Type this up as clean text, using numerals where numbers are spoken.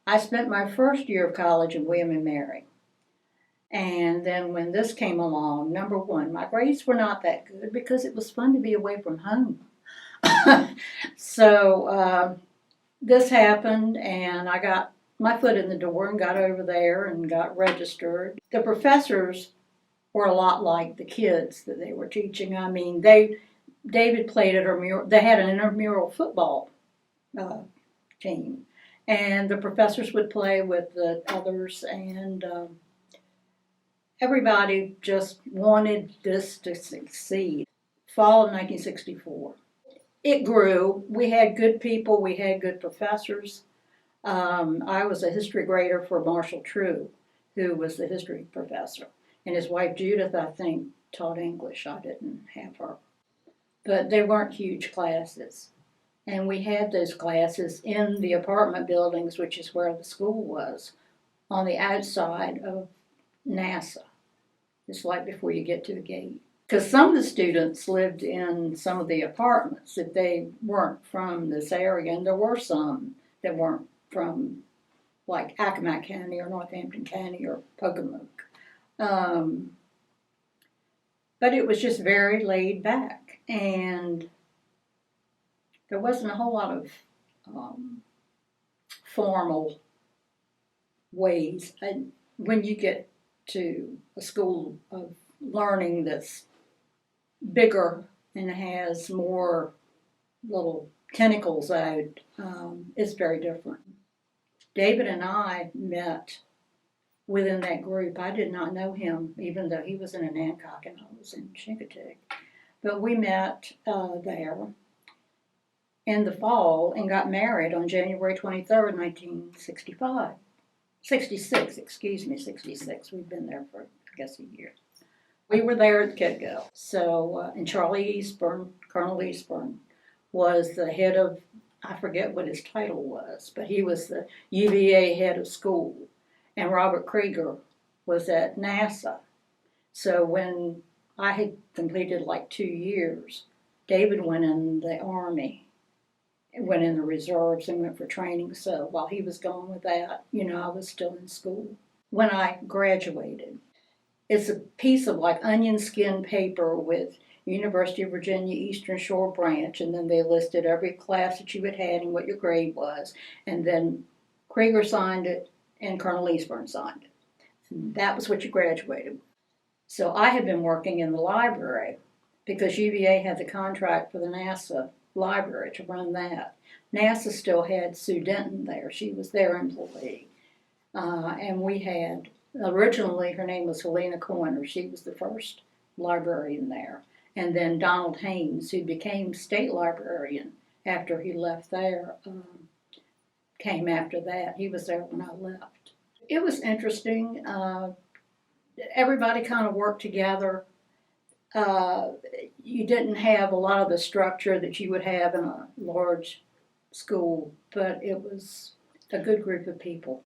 I spent my first year of college in William and Mary. And then when this came along, number one, my grades were not that good because it was fun to be away from home. So this happened, and I got my foot in the door and got over there and got registered. The professors were a lot like the kids that they were teaching. I mean, David played at they had an intramural football team, and the professors would play with the others, and everybody just wanted this to succeed. Fall of 1964. It grew. We had good people. We had good professors. I was a history grader for Marshall True, who was the history professor. And his wife Judith, I think, taught English. I didn't have her. But they weren't huge classes. And we had those classes in the apartment buildings, which is where the school was, on the outside of NASA. It's like before you get to the gate. Because some of the students lived in some of the apartments if they weren't from this area, and there were some that weren't from, like, Accomack County or Northampton County or Pocomoke. But it was just very laid back, and there wasn't a whole lot of formal ways. And when you get to a school of learning that's bigger and has more little tentacles out, it's very different. David and I met within that group. I did not know him, even though he was in Hancock and I was in Chincoteague. But we met there in the fall and got married on January 23rd, 1965. 66, excuse me, 66. We've been there for, I guess, a year. We were there at the get-go. So, and Charlie Eastburn, Colonel Eastburn, was the head of, I forget what his title was, but he was the UVA head of school. And Robert Krieger was at NASA. So when I had completed like 2 years, David went in the Army, went in the reserves and went for training. So while he was going with that, I was still in school. When I graduated, it's a piece of like onion skin paper with University of Virginia Eastern Shore branch, and then they listed every class that you had had and what your grade was. And then Krieger signed it and Colonel Eastburn signed it. And that was what you graduated with. So I had been working in the library because UVA had the contract for the NASA library to run that. NASA still had Sue Denton there. She was their employee. And we had, originally her name was Helena Coiner. She was the first librarian there. And then Donald Haynes, who became state librarian after he left there, came after that. He was there when I left. It was interesting. Everybody kind of worked together. You didn't have a lot of the structure that you would have in a large school, but it was a good group of people.